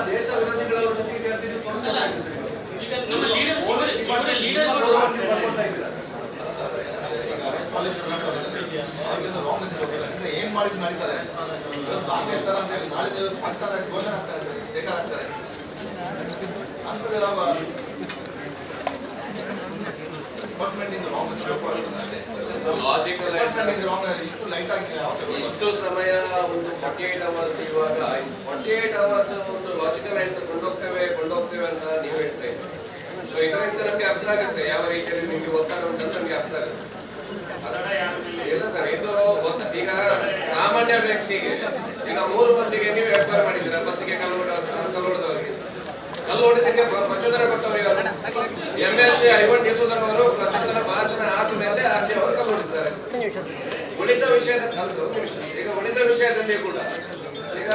ದೇಶ ವಿರೋಧಿಗಳ ಏನ್ ಮಾಡಿದ್ರು ನಡೀತಾರೆ. ಕಾಂಗ್ರೆಸ್ ತರ ಅಂತ ಹೇಳಿ ನಾಳೆ ಪಾಕಿಸ್ತಾನ ಘೋಷಣೆ ಆಗ್ತಾರೆ ಸರ್, ಬೇಕಾಗ್ತಾರೆ ಅಂತದೆಲ್ಲ ಇಷ್ಟು ಸಮಯ ಒಂದು 48 ಅವರ್ಸ್ ಇರುವಾಗ 48 ಅವರ್ಸ್ ಒಂದು ಲಾಜಿಕಲ್ ಅಂತ ಕೊಂಡೋಗ್ತೇವೆ ಅಂತ ನೀವು ಹೇಳ್ತಾ ಇದ್ದೀವಿ. ಸೊ ಇದರಿಂದ ನಮ್ಗೆ ಅರ್ಥ ಆಗುತ್ತೆ ಯಾವ ರೀತಿಯಲ್ಲಿ ನಿಮ್ಗೆ ಒತ್ತಡ ಉಂಟಂತ ನಮ್ಗೆ ಅರ್ಥ ಆಗುತ್ತೆ. ಇಲ್ಲ ಸರ್, ಇದು ಈಗ ಸಾಮಾನ್ಯ ವ್ಯಕ್ತಿಗೆ ಈಗ 3 ಮಂದಿಗೆ ನೀವು ವ್ಯಾಪಾರ ಮಾಡಿದ್ದೀರಾ, ಬಸ್ಸಿಗೆ ಕಲ್ಲು ಹೊಡೆದವರಿಗೆ ಕಲ್ಲು ಹೊಡೆದಕ್ಕೆ ಪ್ರಚೋದನೆ ಕೊಟ್ಟವರು ಯಾರು? MLC ಐವನ್ ಡಿಸೋದರ್ ಅವರು ಪ್ರಚೋದನ ಭಾಷಣ ಆದ ಮೇಲೆ ಅಲ್ಲಿ ಅವರು ಕಲ್ಲು ಹೊಡಿತಾರೆ. ಉಳಿದ ವಿಷಯದಲ್ಲಿ ಕೂಡ ಈಗ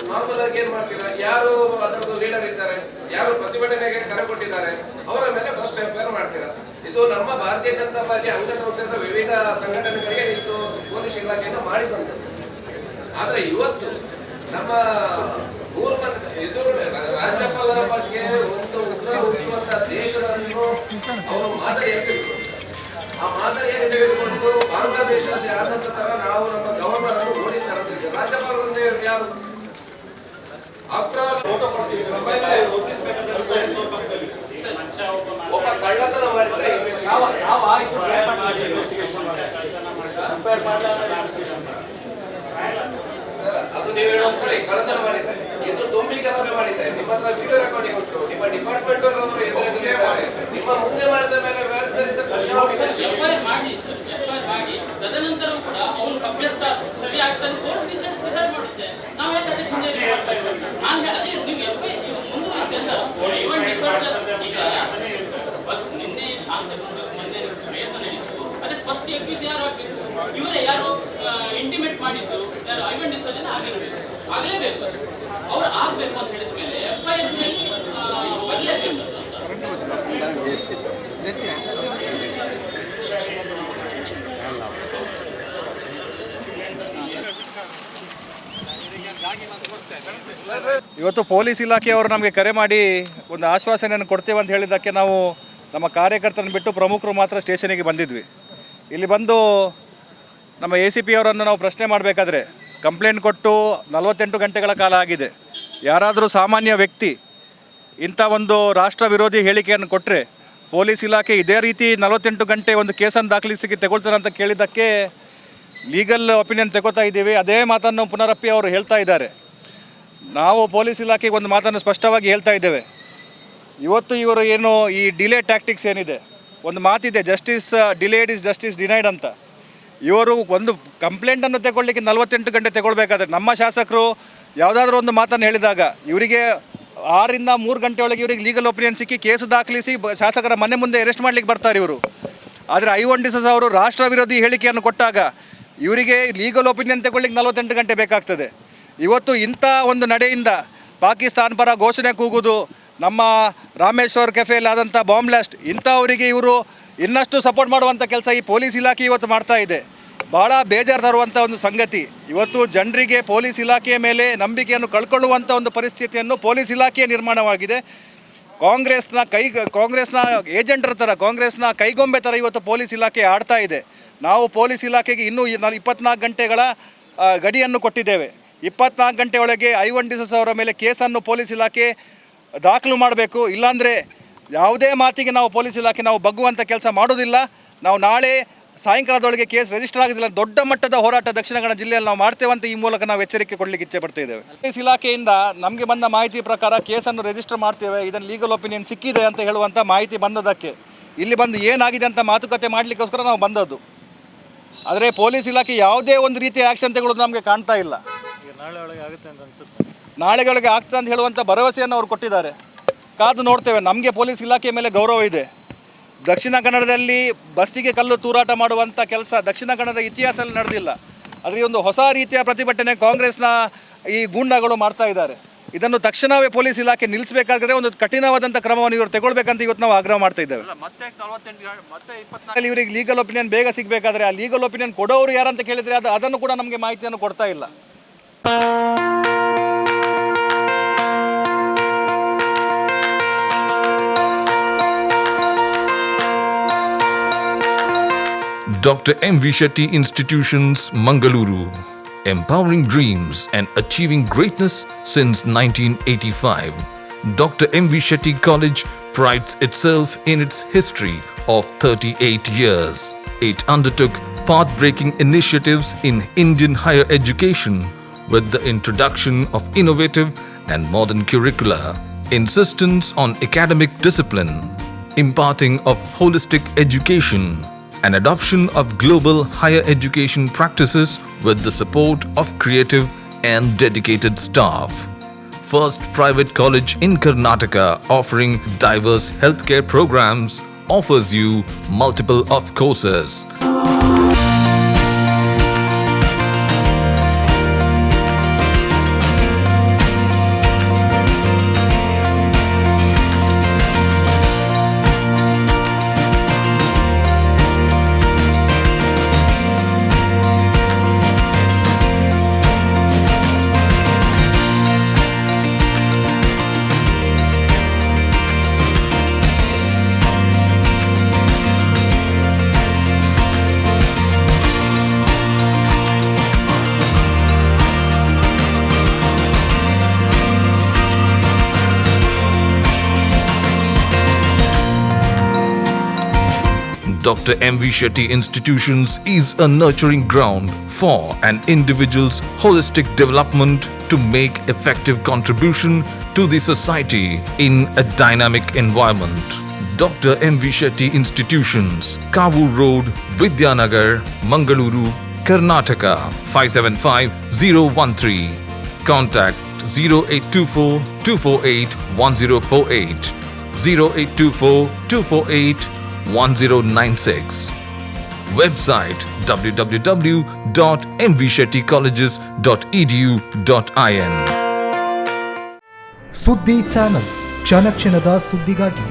ನಾರ್ಮಲ್ ಆಗಿ ಏನ್ ಮಾಡ್ತೀರಾ, ಯಾರು ಅದರದ್ದು ಲೀಡರ್ ಇದ್ದಾರೆ, ಯಾರು ಪ್ರತಿಭಟನೆಗೆ ಕರೆ ಕೊಟ್ಟಿದ್ದಾರೆ ಅವರ ಮೇಲೆ ಫಸ್ಟ್ ಎಫ್ಐಆರ್ ಮಾಡ್ತೀರಾ. ಇದು ನಮ್ಮ ಭಾರತೀಯ ಜನತಾ ಪಾರ್ಟಿ ಅಂಗಸಂಸ್ಥೆಗಳ ವಿವಿಧ ಸಂಘಟನೆಗಳಿಗೆ ಇದು ಪೊಲೀಸ್ ಇಲಾಖೆಯಿಂದ ಮಾಡಿದಂಥದ್ದು. ಆದ್ರೆ ಇವತ್ತು ನಮ್ಮ ರಾಜ್ಯಪಾಲರ ಬಗ್ಗೆ ಒಂದು ಉಗ್ರ ಹುಟ್ಟುವಂತಹ ದೇಶವನ್ನು ಮಾದರಿಯಾಗಿ ಆ ಮಾದರಿಯಾಗಿ ತೆಗೆದುಕೊಂಡು ಬಾಂಗ್ಲಾದೇಶದಲ್ಲಿ ಆದಂತ ತರ ನಾವು ನಮ್ಮ ಗವರ್ನರ್ ಅನ್ನು ಓಡಿಸ್ತಾ ಇದ್ದೀವಿ. ರಾಜ್ಯಪಾಲರು ಅಂತ ಹೇಳಿ ಯಾರು? ಆಫ್ಟರ್ ಆಲ್ ಒಬ್ಬ ಕಳ್ಳತನ ಮಾಡಿದ್ರೆ ಎಫ್ಐಆರ್ ಸರ್, ಅದು ನೀವು ಹೇಳೋದು ಸರಿ, ಕಳ್ಳತನ ಮಾಡಿದ್ರೆ ಇದು ದೊಂಬಿ ಕೆಲವೇ ಮಾಡಿದ್ದಾರೆ. ನಿಮ್ಮ ಹತ್ರ ವಿಡಿಯೋ ರೆಕಾರ್ಡಿಂಗ್ ಉಂಟು, ನಿಮ್ಮ ಡಿಪಾರ್ಟ್ಮೆಂಟ್ ಅವರು ನಿಮ್ಮ ಮುಂದೆ ಮಾಡಿದ ಮೇಲೆ ಎಫ್ಐಆರ್ ಮಾಡಿ ಸರ್, ಎಫ್ಐಆರ್ ಮಾಡಿ ತದನಂತರ ಕೂಡ ಅವನು ಸಭ್ಯಸ್ಥ ಸರಿ ಆಗ್ತಾನೆ ಕೋರ್ಟ್ ಡಿಸೈಡ್ ಮಾಡುತ್ತೆ. ನಾವು ಯಾಕೆ ಅದಕ್ಕೆ ಮುಂದೆ ಮಾಡ್ತಾ ಇದ್ದೀವಿ? ನಾನು ಅದೇ ನೀವು ಎಫ್ಐಆರ್ ಮುಂದುವರಿಸಿ ಅಂತ ಈವನ್ ಡಿಸಾರ್ಡರ್ ಈಗ ಬಸ್ ನಿನ್ನೆ ಶಾಂತಿ ಮೊನ್ನೆ ಪ್ರಯತ್ನ ನಡೀತು. ಅದಕ್ಕೆ ಫಸ್ಟ್ ಎಕ್ಯೂಸ್ ಯಾರು ಆಗಬೇಕು? ಇವರೇ ಯಾರು ಇಂಟಿಮೇಟ್ ಮಾಡಿದ್ದು ಯಾರು ಐವನ್ ಡಿಸರ್ಜನ್ ಆಗಿರಬೇಕು, ಆಗಲೇಬೇಕು. ಅವ್ರು ಆಗಬೇಕು ಅಂತ ಹೇಳಿದ ಮೇಲೆ ಎಫ್ಐಆರ್ ಬರಲೇಬೇಕು ಅಂತ. ಇವತ್ತು ಪೊಲೀಸ್ ಇಲಾಖೆಯವರು ನಮಗೆ ಕರೆ ಮಾಡಿ ಒಂದು ಆಶ್ವಾಸನೆಯನ್ನು ಕೊಡ್ತೇವೆ ಅಂತ ಹೇಳಿದ್ದಕ್ಕೆ ನಾವು ನಮ್ಮ ಕಾರ್ಯಕರ್ತರನ್ನು ಬಿಟ್ಟು ಪ್ರಮುಖರು ಮಾತ್ರ ಸ್ಟೇಷನಿಗೆ ಬಂದಿದ್ವಿ. ಇಲ್ಲಿ ಬಂದು ನಮ್ಮ ACP ಅವರನ್ನು ನಾವು ಪ್ರಶ್ನೆ ಮಾಡಬೇಕಾದ್ರೆ ಕಂಪ್ಲೇಂಟ್ ಕೊಟ್ಟು 48 ಗಂಟೆಗಳ ಕಾಲ ಆಗಿದೆ. ಯಾರಾದರೂ ಸಾಮಾನ್ಯ ವ್ಯಕ್ತಿ ಇಂಥ ಒಂದು ರಾಷ್ಟ್ರ ವಿರೋಧಿ ಹೇಳಿಕೆಯನ್ನು ಕೊಟ್ಟರೆ ಪೊಲೀಸ್ ಇಲಾಖೆ ಇದೇ ರೀತಿ 48 ಗಂಟೆ ಒಂದು ಕೇಸನ್ನು ದಾಖಲಿಸಿ ತಗೊಳ್ತಾರೆ ಅಂತ ಕೇಳಿದ್ದಕ್ಕೆ ಲೀಗಲ್ ಒಪಿನಿಯನ್ ತಗೋತಾ ಇದ್ದೀವಿ. ಅದೇ ಮಾತನ್ನು ಪುನರಪ್ಪಿ ಅವರು ಹೇಳ್ತಾ ಇದ್ದಾರೆ. ನಾವು ಪೊಲೀಸ್ ಇಲಾಖೆಗೆ ಒಂದು ಮಾತನ್ನು ಸ್ಪಷ್ಟವಾಗಿ ಹೇಳ್ತಾ ಇದ್ದೇವೆ. ಇವತ್ತು ಇವರು ಏನು ಈ ಡಿಲೇ ಟ್ಯಾಕ್ಟಿಕ್ಸ್ ಏನಿದೆ, ಒಂದು ಮಾತಿದೆ, justice delayed is justice denied ಅಂತ. ಇವರು ಒಂದು ಕಂಪ್ಲೇಂಟನ್ನು ತಗೊಳ್ಳಿಕ್ಕೆ 48 ಗಂಟೆ ತಗೊಳ್ಬೇಕಾದ್ರೆ ನಮ್ಮ ಶಾಸಕರು ಯಾವುದಾದ್ರೂ ಒಂದು ಮಾತನ್ನು ಹೇಳಿದಾಗ ಇವರಿಗೆ 6 ರಿಂದ 3 ಗಂಟೆ ಒಳಗೆ ಇವರಿಗೆ ಲೀಗಲ್ ಒಪಿನಿಯನ್ ಸಿಕ್ಕಿ ಕೇಸು ದಾಖಲಿಸಿ ಶಾಸಕರ ಮನೆ ಮುಂದೆ ಅರೆಸ್ಟ್ ಮಾಡಲಿಕ್ಕೆ ಬರ್ತಾರೆ ಇವರು. ಆದರೆ ಐವನ್ ಡಿಸೋಜ ಅವರು ರಾಷ್ಟ್ರ ವಿರೋಧಿ ಹೇಳಿಕೆಯನ್ನು ಕೊಟ್ಟಾಗ ಇವರಿಗೆ ಲೀಗಲ್ ಒಪಿನಿಯನ್ ತಗೊಳ್ಳಿಕ್ಕೆ 48 ಗಂಟೆ ಬೇಕಾಗ್ತದೆ. ಇವತ್ತು ಇಂಥ ಒಂದು ನಡೆಯಿಂದ ಪಾಕಿಸ್ತಾನ ಪರ ಘೋಷಣೆ ಕೂಗುವುದು, ನಮ್ಮ ರಾಮೇಶ್ವರ್ ಕೆಫೆಯಲ್ಲಿ ಆದಂಥ ಬಾಂಬ್ ಬ್ಲಾಸ್ಟ್, ಇಂಥವರಿಗೆ ಇವರು ಇನ್ನಷ್ಟು ಸಪೋರ್ಟ್ ಮಾಡುವಂಥ ಕೆಲಸ ಈ ಪೊಲೀಸ್ ಇಲಾಖೆ ಇವತ್ತು ಮಾಡ್ತಾ ಇದೆ. ಭಾಳ ಬೇಜಾರು ತರುವಂಥ ಒಂದು ಸಂಗತಿ. ಇವತ್ತು ಜನರಿಗೆ ಪೊಲೀಸ್ ಇಲಾಖೆಯ ಮೇಲೆ ನಂಬಿಕೆಯನ್ನು ಕಳ್ಕೊಳ್ಳುವಂಥ ಒಂದು ಪರಿಸ್ಥಿತಿಯನ್ನು ಪೊಲೀಸ್ ಇಲಾಖೆಯ ನಿರ್ಮಾಣವಾಗಿದೆ. ಕಾಂಗ್ರೆಸ್ನ ಏಜೆಂಟರ ಥರ, ಕಾಂಗ್ರೆಸ್ನ ಕೈಗೊಂಬೆ ಥರ ಇವತ್ತು ಪೊಲೀಸ್ ಇಲಾಖೆ ಆಡ್ತಾ ಇದೆ. ನಾವು ಪೊಲೀಸ್ ಇಲಾಖೆಗೆ ಇನ್ನೂ 24 ಗಂಟೆಗಳ ಗಡಿಯನ್ನು ಕೊಟ್ಟಿದ್ದೇವೆ. 24 ಗಂಟೆ ಒಳಗೆ ಐವನ್ ಡಿಸೋಜ ಅವರ ಮೇಲೆ ಕೇಸನ್ನು ಪೊಲೀಸ್ ಇಲಾಖೆ ದಾಖಲು ಮಾಡಬೇಕು. ಇಲ್ಲಾಂದರೆ ಯಾವುದೇ ಮಾತಿಗೆ ನಾವು ಪೊಲೀಸ್ ಇಲಾಖೆ ನಾವು ಬಗ್ಗುವಂಥ ಕೆಲಸ ಮಾಡೋದಿಲ್ಲ. ನಾವು ನಾಳೆ ಸಾಯಂಕಾಲದೊಳಗೆ ಕೇಸ್ ರಿಜಿಸ್ಟರ್ ಆಗೋದಿಲ್ಲ, ದೊಡ್ಡ ಮಟ್ಟದ ಹೋರಾಟ ದಕ್ಷಿಣ ಕನ್ನಡ ಜಿಲ್ಲೆಯಲ್ಲಿ ನಾವು ಮಾಡ್ತೇವೆ ಅಂತ ಈ ಮೂಲಕ ನಾವು ಎಚ್ಚರಿಕೆ ಕೊಡಲಿಕ್ಕೆ ಇಚ್ಛೆ ಪಡ್ತಾ ಇದ್ದೇವೆ. ಪೊಲೀಸ್ ಇಲಾಖೆಯಿಂದ ನಮಗೆ ಬಂದ ಮಾಹಿತಿ ಪ್ರಕಾರ ಕೇಸನ್ನು ರಿಜಿಸ್ಟರ್ ಮಾಡ್ತೇವೆ, ಇದನ್ನು ಲೀಗಲ್ ಒಪಿನಿಯನ್ ಸಿಕ್ಕಿದೆ ಅಂತ ಹೇಳುವಂಥ ಮಾಹಿತಿ ಬಂದದಕ್ಕೆ ಇಲ್ಲಿ ಬಂದು ಏನಾಗಿದೆ ಅಂತ ಮಾತುಕತೆ ಮಾಡಲಿಕ್ಕೋಸ್ಕರ ನಾವು ಬಂದದ್ದು. ಆದರೆ ಪೊಲೀಸ್ ಇಲಾಖೆ ಯಾವುದೇ ಒಂದು ರೀತಿಯ ಆ್ಯಕ್ಷನ್ ತೆಗೊಳ್ಳೋದು ನಮಗೆ ಕಾಣ್ತಾ ಇಲ್ಲ. ನಾಳೆಗಳಿಗೆ ಆಗ್ತದೆ ಅಂತ ಹೇಳುವಂಥ ಭರವಸೆಯನ್ನು ಅವರು ಕೊಟ್ಟಿದ್ದಾರೆ. ಕಾದು ನೋಡ್ತೇವೆ. ನಮಗೆ ಪೊಲೀಸ್ ಇಲಾಖೆ ಮೇಲೆ ಗೌರವ ಇದೆ. ದಕ್ಷಿಣ ಕನ್ನಡದಲ್ಲಿ ಬಸ್ಸಿಗೆ ಕಲ್ಲು ತೂರಾಟ ಮಾಡುವಂಥ ಕೆಲಸ ದಕ್ಷಿಣ ಕನ್ನಡದ ಇತಿಹಾಸದಲ್ಲಿ ನಡೆದಿಲ್ಲ. ಅದರಲ್ಲಿ ಒಂದು ಹೊಸ ರೀತಿಯ ಪ್ರತಿಭಟನೆ ಕಾಂಗ್ರೆಸ್ನ ಈ ಗೂಂಡಾಗಳು ಮಾಡ್ತಾ ಇದ್ದಾರೆ. ಇದನ್ನು ತಕ್ಷಣವೇ ಪೊಲೀಸ್ ಇಲಾಖೆ ನಿಲ್ಲಿಸಬೇಕಾದ್ರೆ ಒಂದು ಕಠಿಣವಾದಂಥ ಕ್ರಮವನ್ನು ಇವರು ತಗೊಳ್ಬೇಕಂತ ಇವತ್ತು ನಾವು ಆಗ್ರಹ ಮಾಡ್ತಾ ಇದ್ದೇವೆ. ಇವರಿಗೆ ಲೀಗಲ್ ಒಪಿನಿಯನ್ ಬೇಗ ಸಿಗಬೇಕಾದ್ರೆ ಆ ಲೀಗಲ್ ಒಪಿನಿಯನ್ ಕೊಡೋರು ಯಾರಂತ ಕೇಳಿದರೆ ಅದನ್ನು ಕೂಡ ನಮಗೆ ಮಾಹಿತಿಯನ್ನು ಕೊಡ್ತಾ ಇಲ್ಲ. Dr. M.V. Shetty Institutions, Mangaluru. Empowering dreams and achieving greatness since 1985. Dr. M.V. Shetty College prides itself in its history of 38 years. It undertook path-breaking initiatives in Indian higher education with the introduction of innovative and modern curricula, insistence on academic discipline, imparting of holistic education, and adoption of global higher education practices with the support of creative and dedicated staff. First private college in Karnataka offering diverse healthcare programs offers you multiple of courses. Dr. M.V. Shetty Institutions is a nurturing ground for an individual's holistic development to make effective contribution to the society in a dynamic environment. Dr. M.V. Shetty Institutions, Kavu Road, Vidyanagar, Mangaluru, Karnataka 575013. Contact 0824 248 1048, 0824 248 1096. Website www.mvshettycolleges.edu.in. ಸುದ್ದಿ channel ಕ್ಷಣ ಕ್ಷಣದ ಸುದ್ದಿಗಾಗಿ